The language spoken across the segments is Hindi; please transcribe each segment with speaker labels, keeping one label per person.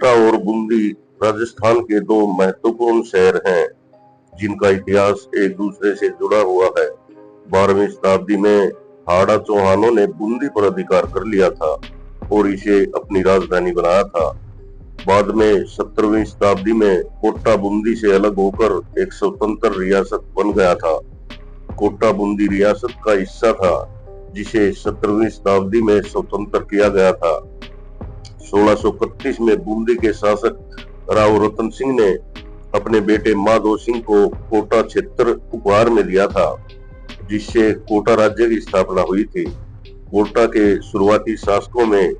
Speaker 1: कोटा और बूंदी राजस्थान के दो महत्वपूर्ण शहर हैं, जिनका इतिहास एक दूसरे से जुड़ा हुआ है। 12वीं शताब्दी में हाड़ा चौहानों ने बूंदी पर अधिकार कर लिया था और इसे अपनी राजधानी बनाया था। बाद में 17वीं शताब्दी में कोटा बूंदी से अलग होकर एक स्वतंत्र रियासत बन गया था। कोटा बूंदी रियासत का हिस्सा था, जिसे 17वीं शताब्दी में स्वतंत्र किया गया था। 1631 में बूंदी के शासक राव रतन सिंह ने अपने बेटे माधो सिंह को कोटा क्षेत्र उपहार में दिया था, जिससे कोटा राज्य की स्थापना हुई थी। कोटा के शुरुआती शासकों में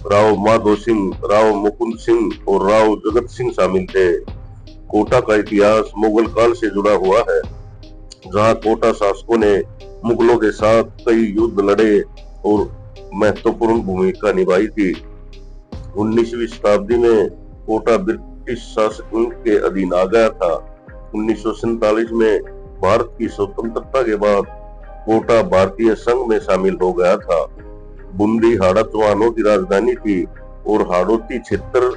Speaker 1: राव माधो सिंह, राव मुकुंद सिंह और राव जगत सिंह शामिल थे। कोटा का इतिहास मुगल काल से जुड़ा हुआ है, जहां कोटा शासकों ने मुगलों के साथ कई युद्ध लड़े और महत्वपूर्ण भूमिका निभाई थी। 19वीं शताब्दी में कोटा ब्रिटिश शासकों के अधीन आ गया था। 1947 में भारत की स्वतंत्रता के बाद कोटा भारतीय संघ में शामिल हो गया था। बूंदी हाड़ा चौहानों की राजधानी थी और हाड़ौती क्षेत्र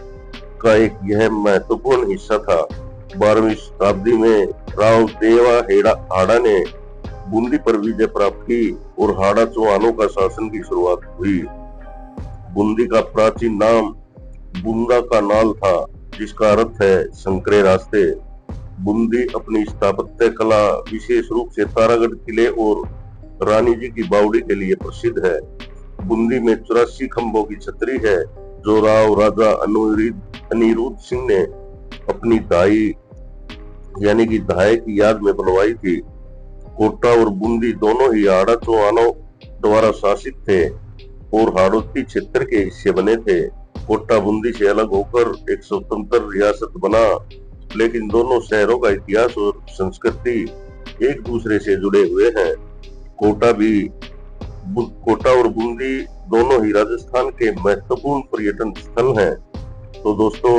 Speaker 1: का एक यह महत्वपूर्ण हिस्सा था। 12वीं शताब्दी में राव देवा हाड़ा ने बूंदी पर विजय प्राप्त की और हाड़ा चौहानों का शासन की शुरुआत हुई। बूंदी का प्राचीन नाम बूंदा का नाल था, जिसका अर्थ है संकरे रास्ते। बूंदी अपनी स्थापत्य कला, विशेष रूप से तारागढ़ किले और रानी जी की बावड़ी के लिए प्रसिद्ध है। बूंदी में 84 खंभों की छतरी है, जो राव राजा अनिरुद्ध सिंह ने अपनी दाई यानी कि दहाई की याद में बनवाई थी। कोटा और बूंदी दोनों ही हाड़ा चौहानों द्वारा शासित थे और हाड़ौती क्षेत्र के हिस्से बने थे। कोटा बूंदी से अलग होकर एक स्वतंत्र रियासत बना, लेकिन दोनों शहरों का इतिहास और संस्कृति एक दूसरे से जुड़े हुए हैं। कोटा और बूंदी दोनों ही राजस्थान के महत्वपूर्ण पर्यटन स्थल हैं। तो दोस्तों,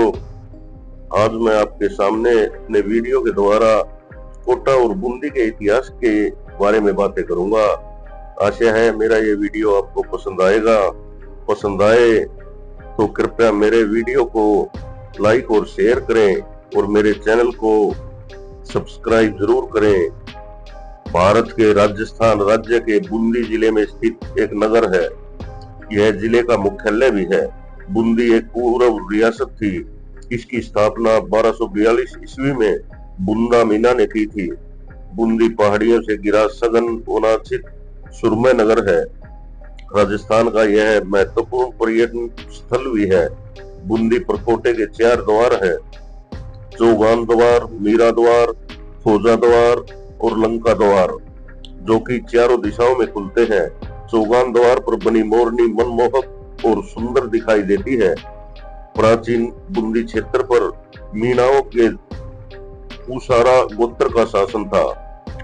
Speaker 1: आज मैं आपके सामने अपने वीडियो के द्वारा कोटा और बूंदी के इतिहास के बारे में बातें करूंगा। आशा है मेरा ये वीडियो आपको पसंद आएगा। पसंद आए तो कृपया मेरे वीडियो को लाइक और शेयर करें और मेरे चैनल को सब्सक्राइब जरूर करें। भारत के राजस्थान राज्य के बूंदी जिले में स्थित एक नगर है। यह जिले का मुख्यालय भी है। बूंदी एक पूर्व रियासत थी। इसकी स्थापना 1242 ईस्वी में बुंदा मीना ने की थी। बूंदी पहाड़ियों से घिरा सघन वनाच्छित सुरम्य नगर है। राजस्थान का यह महत्वपूर्ण पर्यटन स्थल भी है। बूंदी पर कोटे के 4 द्वार हैं: चौगान द्वार, मीरा द्वार, खोजा द्वार और लंका द्वार, जो कि चारों दिशाओं में खुलते हैं। चौगान द्वार पर बनी मोरनी मनमोहक और सुंदर दिखाई देती है। प्राचीन बूंदी क्षेत्र पर मीणाओं के पूसारा गोत्र का शासन था,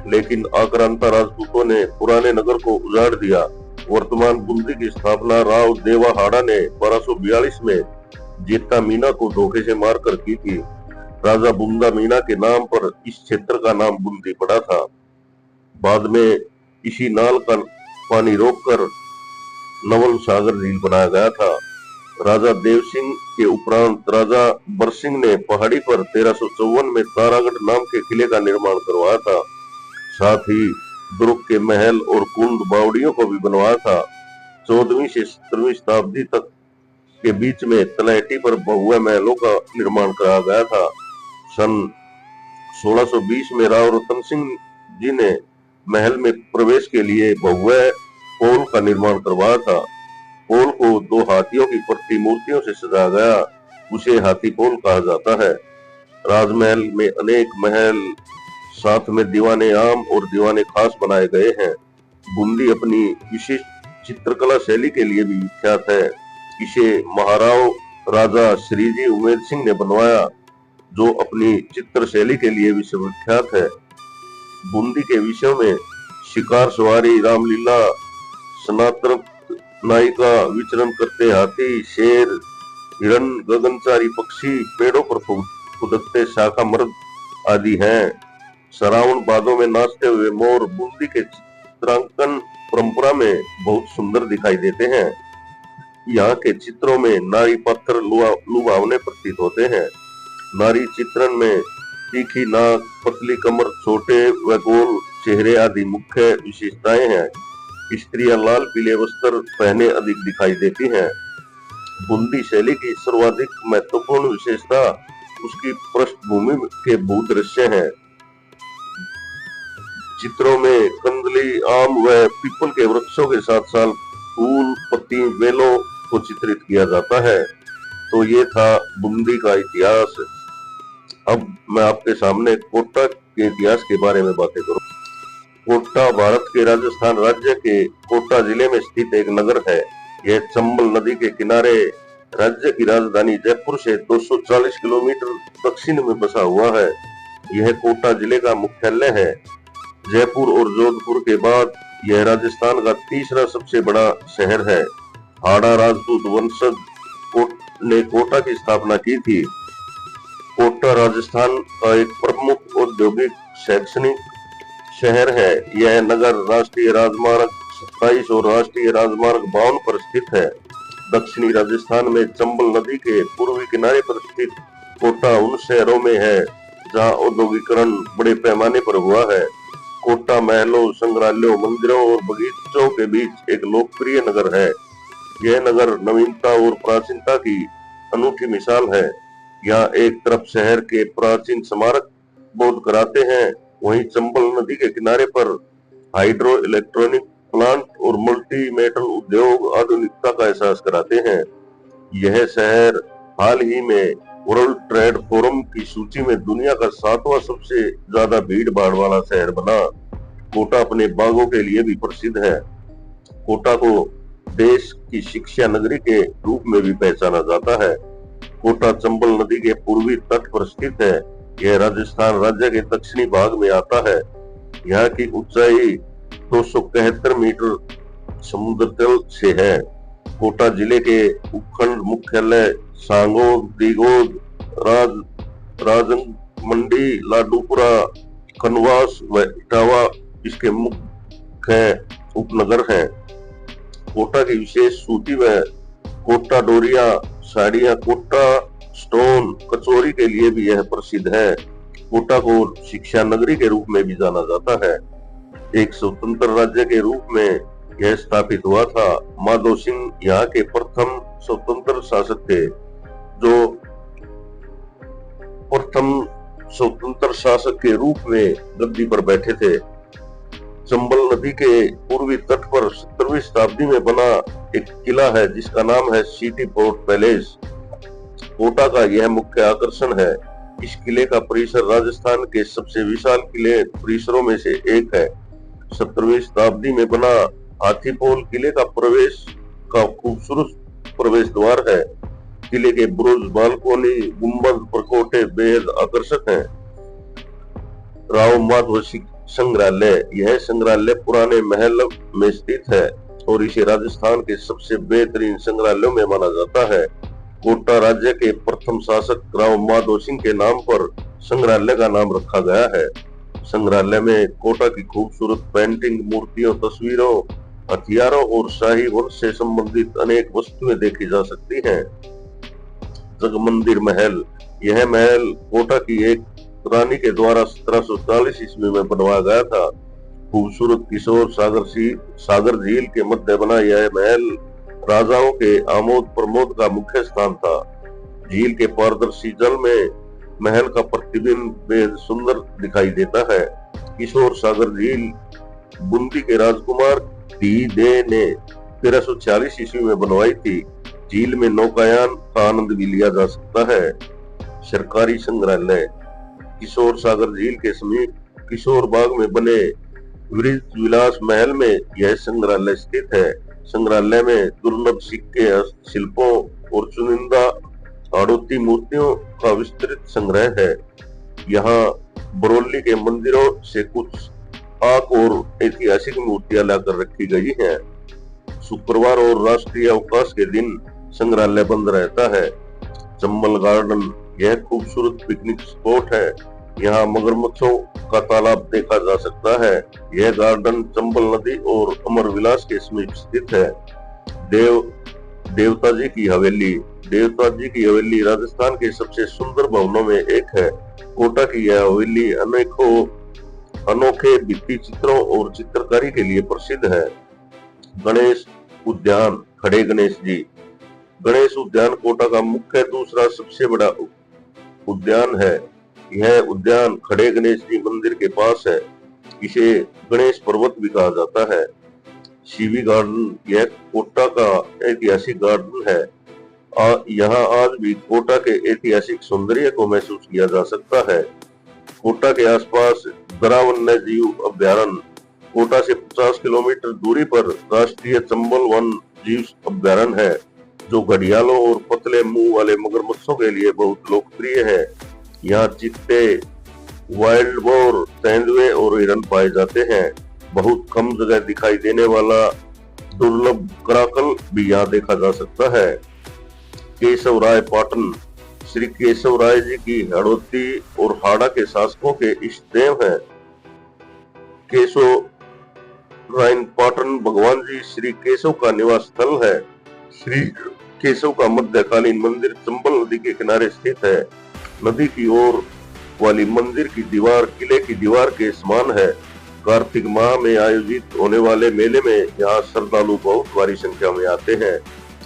Speaker 1: लेकिन आक्रांता राजपूतों ने पुराने नगर को उजाड़ दिया। वर्तमान बूंदी की स्थापना राव देवा हाड़ा ने 1242 में जेता मीना को धोखे से मारकर की थी। राजा बुंदा मीना के नाम पर इस क्षेत्र का नाम बूंदी पड़ा था। बाद में इसी नाल का पानी रोककर नवल सागर झील बनाया गया था। राजा देव सिंह के उपरांत राजा बरसिंह ने पहाड़ी पर 1354 में तारागढ़ नाम के किले का निर्माण करवाया था। साथ ही दुर्ग के महल और कुंड बावड़ियों को भी बनवाया था। 14वीं से 17वीं शताब्दी तक के बीच में तलहटी पर भव्य महलों का निर्माण कराया गया था। सन 1620 में राव रतन सिंह जी ने महल में प्रवेश के लिए भव्य पोल का निर्माण करवाया था। पोल को 2 हाथियों की प्रतिमूर्तियों से सजाया गया, उसे हाथी पोल कहा जाता है। राजमहल में अनेक महल, साथ में दीवाने आम और दीवाने खास बनाए गए हैं। बूंदी अपनी विशिष्ट चित्रकला शैली के लिए भी विख्यात है। इसे महाराव राजा श्रीजी उमेद सिंह ने बनवाया, जो अपनी चित्र शैली के लिए विश्वविख्यात है। बूंदी के विषयों में शिकार सवारी, रामलीला, सनातन नायिका, विचरण करते हाथी, शेर, हिरण, गगनचारी पक्षी, पेड़ों पर फुदकते शाखा मर्द आदि हैं। श्रावण भादों में नाचते हुए मोर बूंदी के चित्रांकन परंपरा में बहुत सुंदर दिखाई देते हैं। यहाँ के चित्रों में नारी पात्र लुभावने प्रतीत होते हैं। नारी चित्रण में तीखी नाक, पतली कमर, छोटे व गोल चेहरे आदि मुख्य विशेषताएं हैं। स्त्रियां लाल पीले वस्त्र पहने अधिक दिखाई देती हैं। बूंदी शैली की सर्वाधिक महत्वपूर्ण विशेषता उसकी पृष्ठभूमि के भूदृश्य हैं। चित्रों में कंदली, आम व पीपल के वृक्षों के साथ साथ फूल, पत्ती, बेलों को चित्रित किया जाता है। तो ये था बूंदी का इतिहास। अब मैं आपके सामने कोटा के इतिहास के बारे में बातें करूं। कोटा भारत के राजस्थान राज्य के कोटा जिले में स्थित एक नगर है। यह चंबल नदी के किनारे राज्य की राजधानी जयपुर से 240 किलोमीटर दक्षिण में बसा हुआ है। यह कोटा जिले का मुख्यालय है। जयपुर और जोधपुर के बाद यह राजस्थान का तीसरा सबसे बड़ा शहर है। हाड़ा राजपूत वंशज ने कोटा की स्थापना की थी। कोटा राजस्थान का एक प्रमुख औद्योगिक शैक्षणिक शहर है। यह नगर राष्ट्रीय राजमार्ग 27 और राष्ट्रीय राजमार्ग 52 पर स्थित है। दक्षिणी राजस्थान में चंबल नदी के पूर्वी किनारे पर स्थित कोटा उन शहरों में है जहां औद्योगिकरण बड़े पैमाने पर हुआ है। कोटा महलों, संग्रहालयों, मंदिरों और बगीचों के बीच एक लोकप्रिय नगर है। यह नगर नवीनता और प्राचीनता की अनूठी मिसाल है। यहाँ एक तरफ शहर के प्राचीन स्मारक बोध कराते हैं, वहीं चंबल नदी के किनारे पर हाइड्रो इलेक्ट्रॉनिक प्लांट और मल्टी मेटल उद्योग आधुनिकता का एहसास कराते हैं। यह शहर हाल ही में वर्ल्ड ट्रेड फोरम की सूची में दुनिया का 7वां सबसे ज्यादा भीड़ भाड़ वाला शहर बना। कोटा अपने बागों के लिए भी प्रसिद्ध है। कोटा को देश की शिक्षा नगरी के रूप में भी पहचाना जाता है। कोटा चंबल नदी के पूर्वी तट पर स्थित है। यह राजस्थान राज्य के दक्षिणी भाग में आता है। यहाँ की ऊंचाई 271 मीटर समुद्र तल से है। कोटा जिले के उपखंड मुख्यालय सांगोद, दिगोद, राजंगमंडी, लाडूपुरा, कनवास व इटावा इसके मुख्य उपनगर हैं। कोटा की विशेष सूती व कोटा डोरिया, साड़ियां, कोटा स्टोन, कचौरी के लिए भी यह प्रसिद्ध है। कोटा को शिक्षा नगरी के रूप में भी जाना जाता है। एक स्वतंत्र राज्य के रूप में यह स्थापित हुआ था। माधो सिंह यहाँ के प्रथम स्वतंत्र शासक थे, जो प्रथम स्वतंत्र शासक के रूप में गद्दी पर बैठे थे। चंबल नदी के पूर्वी तट पर 17वीं शताब्दी में बना एक किला है जिसका नाम है सिटी पोर्ट पैलेस। कोटा का यह मुख्य आकर्षण है। इस किले का परिसर राजस्थान के सबसे विशाल किले परिसरों में से एक है। 17वीं शताब्दी में बना हाथीपोल किले का प्रवेश का खूबसूरत प्रवेश द्वार है। किले के बुरुज, बालकोनी, गुंबद, प्रकोटे बेहद आकर्षक हैं। राव माधव संग्रहालय, यह संग्रहालय पुराने महल में स्थित है और इसे राजस्थान के सबसे बेहतरीन संग्रहालयों में माना जाता है। कोटा राज्य के प्रथम शासक राव माधो सिंह के नाम पर संग्रहालय का नाम रखा गया है। संग्रहालय में कोटा की खूबसूरत पेंटिंग, मूर्तियों, तस्वीरों, हथियारों और शाही वंश से संबंधित अनेक वस्तुएं देखी जा सकती हैं। जगमंदिर महल, यह महल कोटा की एक रानी के द्वारा 1740 ईस्वी में बनवाया गया था। खूबसूरत किशोर सागर झील के मध्य बना यह महल राजाओं के आमोद प्रमोद का मुख्य स्थान था। झील के पारदर्शी जल में महल का प्रतिबिंब बेहद सुंदर दिखाई देता है। किशोर सागर झील बूंदी के राजकुमार डी ने 1346 ईस्वी में बनवाई थी। झील में नौकायान का आनंद भी लिया जा सकता है। सरकारी संग्रहालय, किशोर सागर झील के समीप किशोर बाग में बने वृद्ध विलास महल में यह संग्रहालय स्थित है। संग्रहालय में दुर्लभ सिक्के, शिल्पों और चुनिंदा हाड़ौती मूर्तियों का विस्तृत संग्रह है। यहाँ बरौली के मंदिरों से कुछ आक और ऐतिहासिक मूर्तियां लाकर रखी गई हैं। शुक्रवार और राष्ट्रीय अवकाश के दिन संग्रहालय बंद रहता है। चंबल गार्डन, यह खूबसूरत पिकनिक स्पॉट है। यहाँ मगरमच्छों का तालाब देखा जा सकता है। यह गार्डन चंबल नदी और अमर विलास के समीप स्थित है। देवता जी की हवेली। देवता जी की हवेली राजस्थान के सबसे सुंदर भवनों में एक है। कोटा की यह हवेली अनेकों अनोखे भित्ति चित्रों और चित्रकारी के लिए प्रसिद्ध है। गणेश उद्यान, खड़े गणेश जी। गणेश उद्यान कोटा का मुख्य दूसरा सबसे बड़ा उद्यान है। यह उद्यान खड़े गणेश जी मंदिर के पास है। इसे गणेश पर्वत भी कहा जाता है। शिवी गार्डन, यह कोटा का ऐतिहासिक गार्डन है। यहाँ आज भी कोटा के ऐतिहासिक सौंदर्य को महसूस किया जा सकता है। कोटा के आसपास दरा वन्य जीव अभ्यारण्य। कोटा से 50 किलोमीटर दूरी पर राष्ट्रीय चंबल वन जीव अभ्यारण्य है, जो घड़ियालों और पतले मुंह वाले मगरमच्छों के लिए बहुत लोकप्रिय है। यहाँ चीते, वाइल्ड बोर, तेंदुए और हिरन पाए जाते हैं। बहुत कम जगह दिखाई देने वाला दुर्लभ कराकल भी यहाँ देखा जा सकता है। केशव राय पाटन, श्री केशव राय जी की हड़ौती और हाड़ा के शासकों के इष्ट देव हैं। केशव राय पाटन भगवान जी श्री केशव का निवास स्थल है। श्री केशव का मध्यकालीन मंदिर चंबल नदी के किनारे स्थित है। नदी की ओर वाली मंदिर की दीवार किले की दीवार के समान है। कार्तिक माह में आयोजित होने वाले मेले में यहाँ श्रद्धालु बहुत भारी संख्या में आते हैं।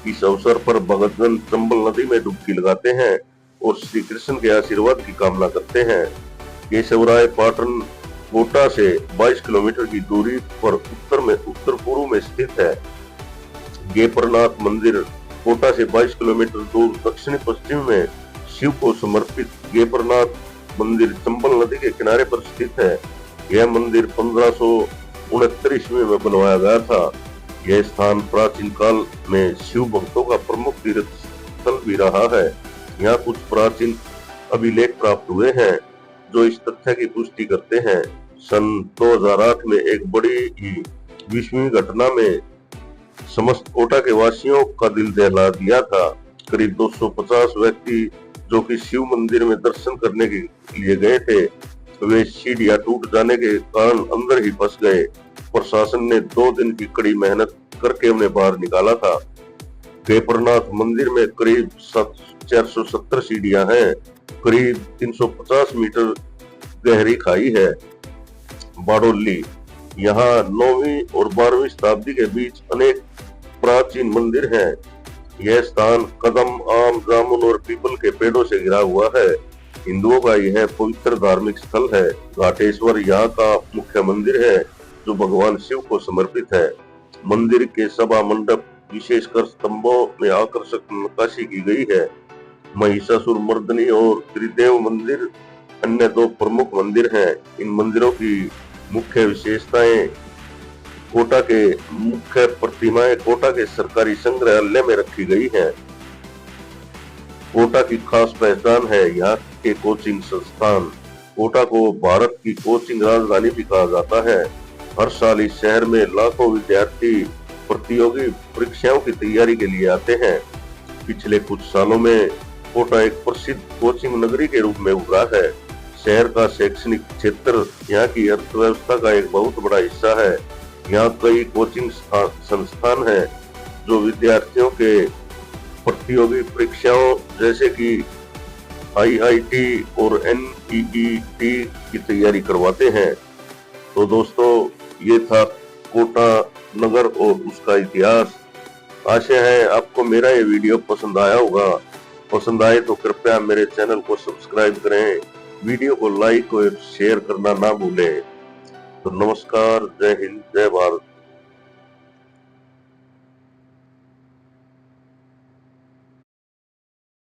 Speaker 1: इस अवसर पर भगतजन चंबल नदी में डुबकी लगाते हैं और श्री कृष्ण के आशीर्वाद की कामना करते हैं। केशवराय पाटन कोटा से 22 किलोमीटर की दूरी पर उत्तर पूर्व में स्थित है। गेपरनाथ मंदिर कोटा से 22 किलोमीटर दूर दक्षिण पश्चिम में शिव को समर्पित गेपरनाथ मंदिर चंबल नदी के किनारे पर स्थित है। यह मंदिर 1569 ईस्वी में बनवाया गया था। यह स्थान प्राचीन काल में शिव भक्तों का प्रमुख तीर्थ स्थल भी रहा है। यहाँ कुछ प्राचीन अभिलेख प्राप्त हुए हैं जो इस तथ्य की पुष्टि करते हैं। सन 2008 में एक बड़ी ही विस्मयी घटना में समस्त कोटा के वासियों का दिल दहला दिया था। करीब 250 व्यक्ति जो कि शिव मंदिर में दर्शन करने के लिए गए थे, वे सीढ़ियां टूट जाने के कारण अंदर ही फंस गए। प्रशासन ने 2 दिन की कड़ी मेहनत करके उन्हें बाहर निकाला था। गेपरनाथ मंदिर में करीब 470 सीढ़ियां हैं। करीब 350 मीटर गहरी खाई है। बाडोली, यहाँ 9वीं और 12वीं शताब्दी के बीच अनेक प्राचीन मंदिर हैं। यह स्थान कदम, आम, जामुन और पीपल के पेड़ों से घिरा हुआ है। हिंदुओं का यह पवित्र धार्मिक स्थल है। घाटेश्वर यहाँ का मुख्य मंदिर है जो भगवान शिव को समर्पित है। मंदिर के सभा मंडप, विशेषकर स्तंभों में आकर्षक नक्काशी की गई है। महिषासुर मर्दनी और त्रिदेव मंदिर अन्य 2 प्रमुख मंदिर हैं। इन मंदिरों की मुख्य विशेषताएं कोटा के मुख्य प्रतिमाएं कोटा के सरकारी संग्रहालय में रखी गई हैं। कोटा की खास पहचान है यहाँ के कोचिंग संस्थान। कोटा को भारत की कोचिंग राजधानी भी कहा जाता है। हर साल इस शहर में लाखों विद्यार्थी प्रतियोगी परीक्षाओं की तैयारी के लिए आते हैं। पिछले कुछ सालों में कोटा एक प्रसिद्ध कोचिंग नगरी के रूप में उभरा है। शहर का शैक्षणिक क्षेत्र यहाँ की अर्थव्यवस्था का एक बहुत बड़ा हिस्सा है। यहाँ कई कोचिंग संस्थान हैं जो विद्यार्थियों के प्रतियोगी परीक्षाओं जैसे कि IIT और NEET की तैयारी करवाते हैं। तो दोस्तों, ये था कोटा नगर और उसका इतिहास। आशा है आपको मेरा ये वीडियो पसंद आया होगा। पसंद आए तो कृपया मेरे चैनल को सब्सक्राइब करें, वीडियो को लाइक और शेयर करना ना भूलें। तो नमस्कार, जय हिंद, जय भारत।